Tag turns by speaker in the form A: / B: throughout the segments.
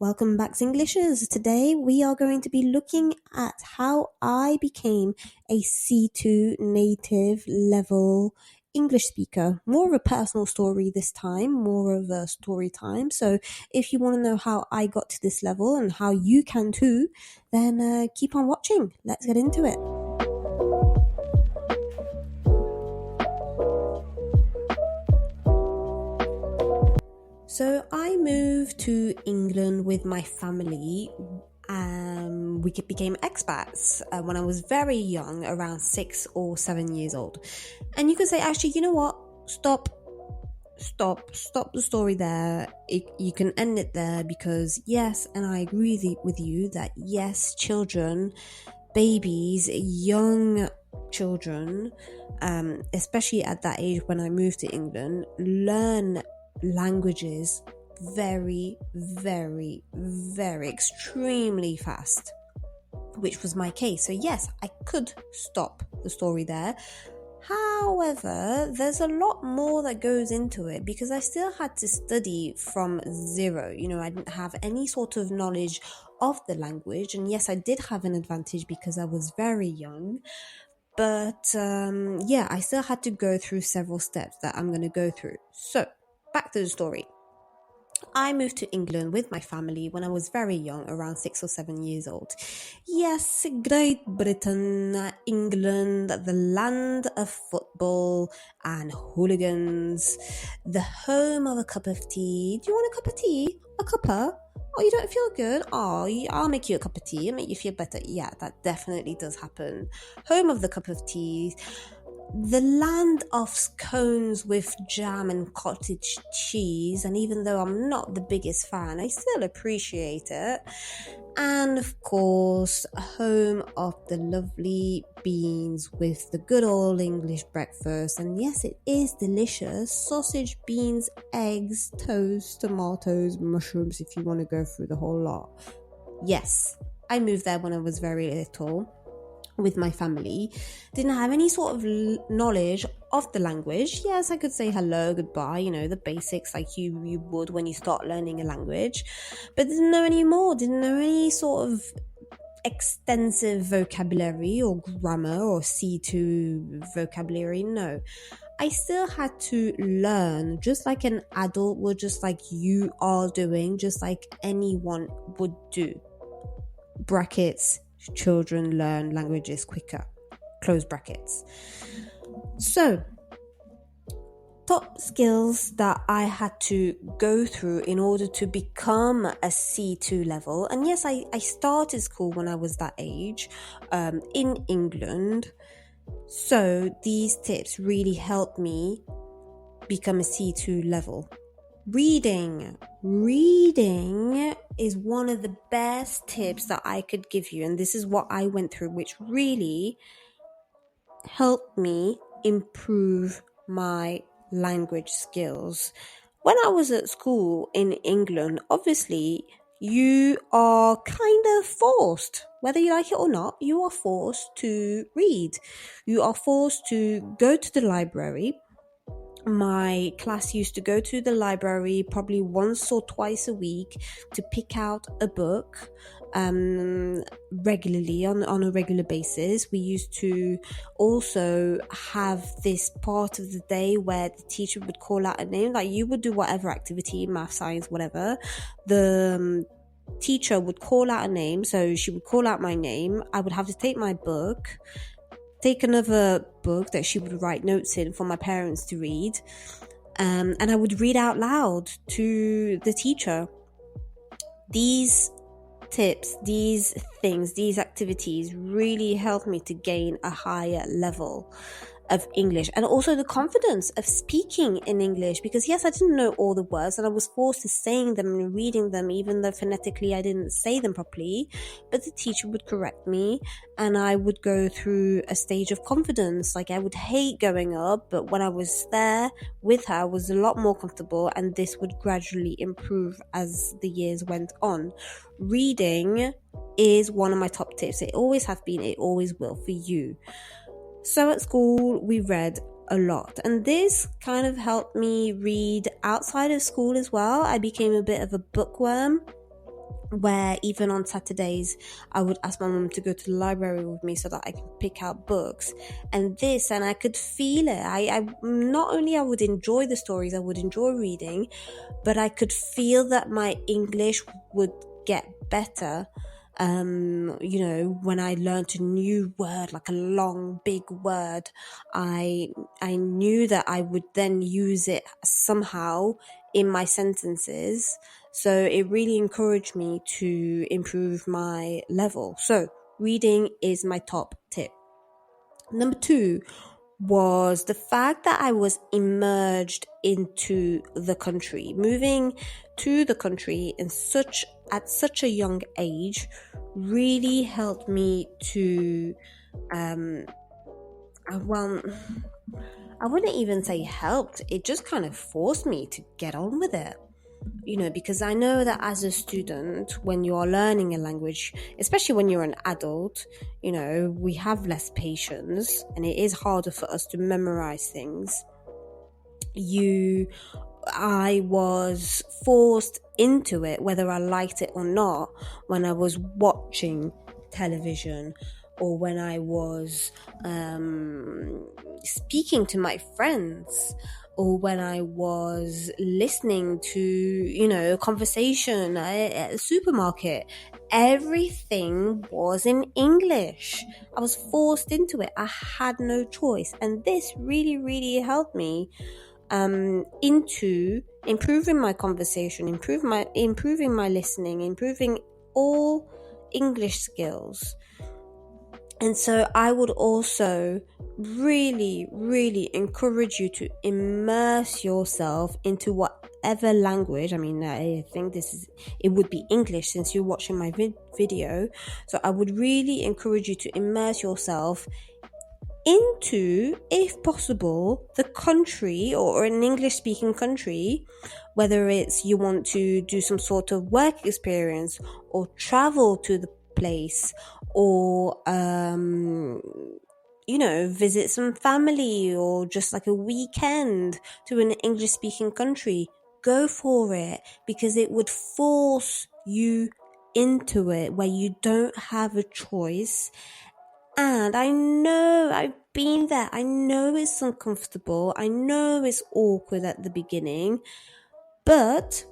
A: Welcome back, Englishers. Today we are going to be looking at how I became a C2 native level English speaker. More of a personal story this time, more of a story time. So if you want to know how I got to this level and how you can too, then keep on watching. Let's get into it. So I moved to England with my family. We became expats when I was very young, around 6 or 7 years old. And you could say, actually, you know what? Stop the story there. You can end it there because yes, and I agree with you that yes, children, babies, young children, especially at that age when I moved to England, learn languages very, very, very extremely fast, which was my case. So yes, I could stop the story there. However, there's a lot more that goes into it because I still had to study from zero. I didn't have any sort of knowledge of the language. And yes, I did have an advantage because I was very young. But I still had to go through several steps that I'm going to go through. So back to the story. I moved to England with my family when I was very young, around 6 or 7 years old. Yes, Great Britain, England, the land of football and hooligans, the home of a cup of tea. Do you want a cup of tea? A cuppa? Oh, you don't feel good? Oh, I'll make you a cup of tea and make you feel better. Yeah, that definitely does happen. Home of the cup of tea. The land of scones with jam and cottage cheese, and even though I'm not the biggest fan, I still appreciate it. And of course, home of the lovely beans with the good old English breakfast. And yes, it is delicious. Sausage, beans, eggs, toast, tomatoes, mushrooms, if you want to go through the whole lot. Yes, I moved there when I was very little with my family. Didn't have any sort of knowledge of the language. Yes, I could say hello, goodbye, the basics like you would when you start learning a language, but didn't know any more, didn't know any sort of extensive vocabulary or grammar or C2 vocabulary. No, I still had to learn just like an adult would, just like you are doing, just like anyone would do. Brackets, children learn languages quicker, close brackets. So, top skills that I had to go through in order to become a C2 level. And yes, I started school when I was that age in England. So these tips really helped me become a C2 level. Reading is one of the best tips that I could give you, and this is what I went through, which really helped me improve my language skills. When I was at school in England, obviously you are kind of forced, whether you like it or not, you are forced to read. You are forced to go to the library. My class used to go to the library probably once or twice a week to pick out a book regularly on a regular basis. We used to also have this part of the day where the teacher would call out a name, like you would do whatever activity, math, science, whatever. The teacher would call out a name, so she would call out my name. I would have to take my book, take another book that she would write notes in for my parents to read, and I would read out loud to the teacher. These tips, these things, these activities really helped me to gain a higher level of English, and also the confidence of speaking in English, because yes, I didn't know all the words and I was forced to saying them and reading them, even though phonetically I didn't say them properly, but the teacher would correct me and I would go through a stage of confidence. Like I would hate going up, but when I was there with her I was a lot more comfortable, and this would gradually improve as the years went on. Reading is one of my top tips. It always has been, it always will for you. So at school, we read a lot, and this kind of helped me read outside of school as well. I became a bit of a bookworm. where even on Saturdays I would ask my mum to go to the library with me so that I can pick out books and I could feel it. I not only I would enjoy the stories, I would enjoy reading, but I could feel that my English would get better. When I learned a new word, like a long, big word, I knew that I would then use it somehow in my sentences. So it really encouraged me to improve my level. So reading is my top tip. Number 2 was the fact that I was immersed into the country. Moving to the country at such a young age really helped me to I wouldn't even say helped, it just kind of forced me to get on with it. Because I know that as a student, when you are learning a language, especially when you're an adult, we have less patience and it is harder for us to memorize things. I was forced into it, whether I liked it or not, when I was watching television or when I was speaking to my friends, or when I was listening to, a conversation at a supermarket. Everything was in English. I was forced into it. I had no choice. And this really, really helped me into improving my conversation, improving my listening, improving all English skills. And so I would also really, really encourage you to immerse yourself into whatever language. I mean, I think it would be English since you're watching my video. So I would really encourage you to immerse yourself into, if possible, the country or an English-speaking country, whether it's you want to do some sort of work experience or travel to the place or visit some family or just like a weekend to an English-speaking country. Go for it, because it would force you into it where you don't have a choice. And I know I've been there. I know it's uncomfortable. I know it's awkward at the beginning, but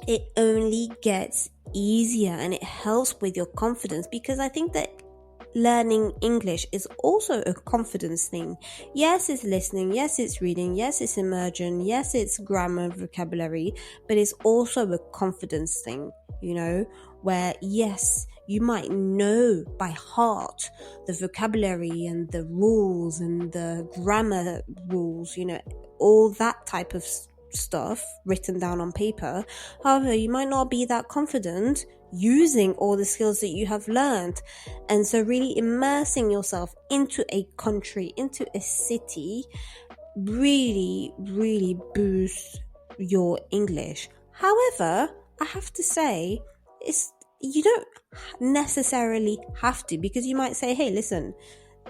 A: it only gets easier and it helps with your confidence, because I think that learning English is also a confidence thing. Yes, it's listening. Yes, it's reading. Yes, it's immersion. Yes, it's grammar, vocabulary, but it's also a confidence thing, where yes, you might know by heart the vocabulary and the rules and the grammar rules, all that type of stuff written down on paper. However, you might not be that confident using all the skills that you have learned. And so really immersing yourself into a country, into a city, really, really boosts your English. However, I have to say, you don't necessarily have to, because you might say, hey, listen,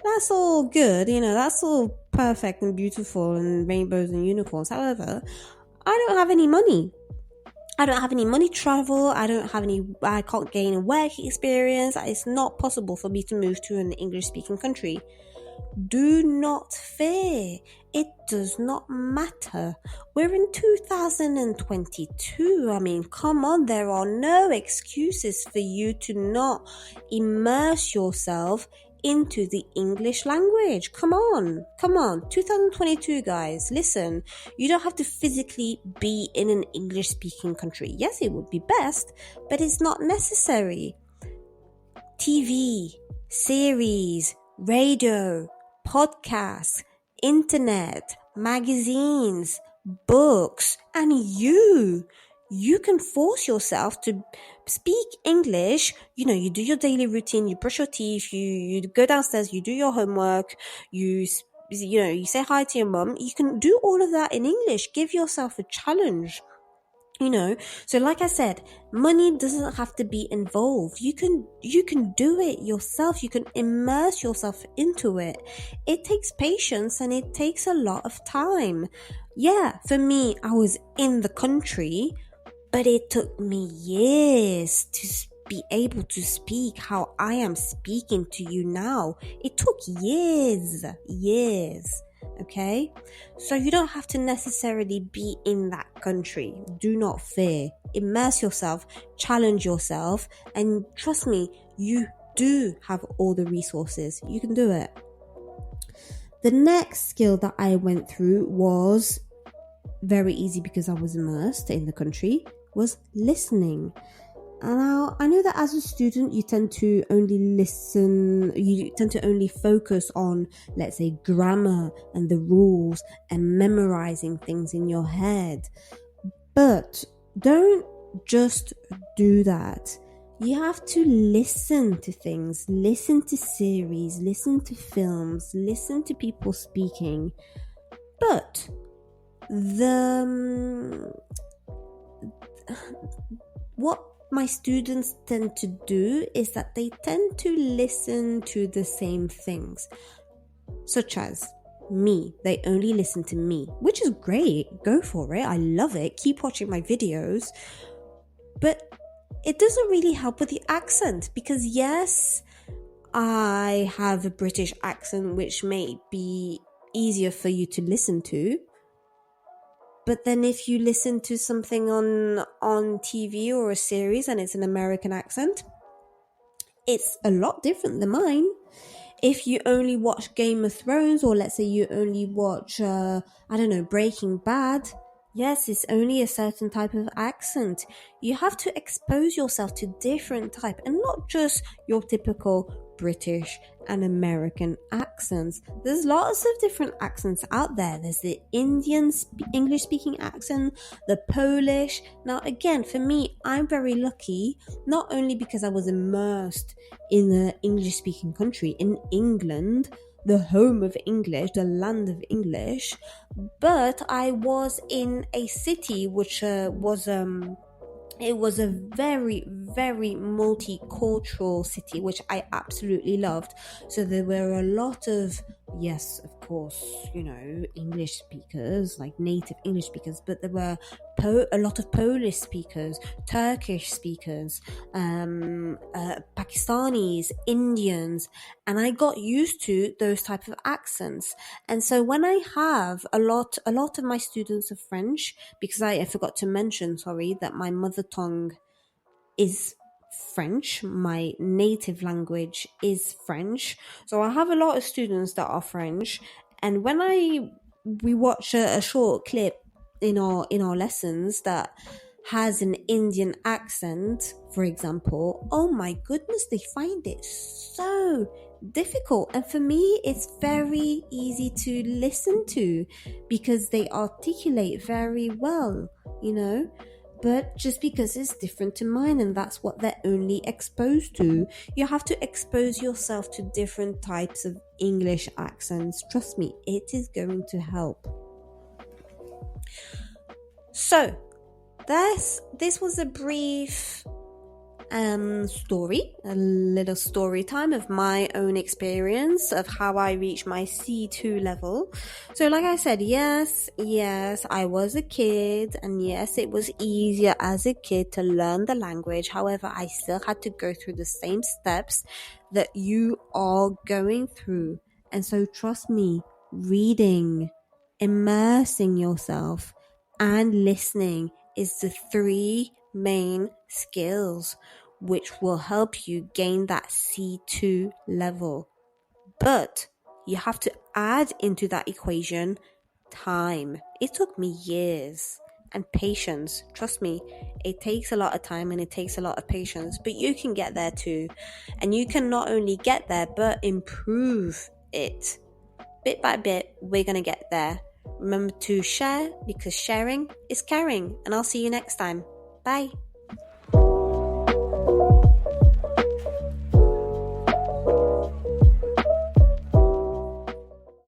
A: that's all good, that's all perfect and beautiful and rainbows and unicorns. However, I don't have any money. I don't have any money to travel. I can't gain a work experience. It's not possible for me to move to an English-speaking country. Do not fear. It does not matter. We're in 2022. I mean, come on, there are no excuses for you to not immerse yourself into the English language. Come on. 2022, guys, listen, you don't have to physically be in an English-speaking country. Yes, it would be best, but it's not necessary. TV, series, radio, podcasts, internet, magazines, books, and you can force yourself to speak English. You do your daily routine, you brush your teeth, you go downstairs, you do your homework, you say hi to your mum. You can do all of that in English. Give yourself a challenge. So like I said, money doesn't have to be involved. You can do it yourself. You can immerse yourself into it. It takes patience and it takes a lot of time. Yeah, for me, I was in the country, But it took me years to be able to speak how I am speaking to you now. It took years. Okay? So you don't have to necessarily be in that country. Do not fear. Immerse yourself, challenge yourself, and trust me, you do have all the resources. You can do it. The next skill that I went through was very easy because I was immersed in the country, was listening. And now I know that as a student you tend to only listen, you tend to only focus on, let's say, grammar and the rules and memorizing things in your head. But don't just do that. You have to listen to things, listen to series, listen to films, listen to people speaking. But what my students tend to do is that they tend to listen to the same things, such as me. They only listen to me, which is great. Go for it. I love it. Keep watching my videos. But it doesn't really help with the accent because, yes, I have a British accent, which may be easier for you to listen to. But then if you listen to something on TV or a series and it's an American accent, it's a lot different than mine. If you only watch Game of Thrones, or let's say you only watch, Breaking Bad, yes, it's only a certain type of accent. You have to expose yourself to different type and not just your typical British and American accents. There's lots of different accents out there. There's the Indian English speaking accent, the Polish. Now again, for me, I'm very lucky, not only because I was immersed in the English speaking country in England, the home of English, the land of English, but I was in a city which it was a very, very multicultural city, which I absolutely loved. So there were a lot of, yes, of course, English speakers, like native English speakers, but there were a lot of Polish speakers, Turkish speakers, Pakistanis, Indians, and I got used to those type of accents. And so when I have a lot of my students are French, because I forgot to mention, that my mother tongue is French. My native language is French. So I have a lot of students that are French. And when we watch a short clip in our lessons that has an Indian accent, for example, oh my goodness, they find it so difficult. And for me, it's very easy to listen to because they articulate very well, but just because it's different to mine and that's what they're only exposed to. You have to expose yourself to different types of English accents. Trust me, it is going to help. So, this was a brief story, a little story time of my own experience of how I reached my C2 level. So like I said, yes, I was a kid, and yes, it was easier as a kid to learn the language. However, I still had to go through the same steps that you are going through. And so trust me, reading, immersing yourself, and listening is the 3 main skills which will help you gain that C2 level. But you have to add into that equation time. It took me years, and patience. Trust me, it takes a lot of time and it takes a lot of patience, but you can get there too. And you can not only get there but improve it. Bit by bit, we're going to get there. Remember to share, because sharing is caring, and I'll see you next time. Bye.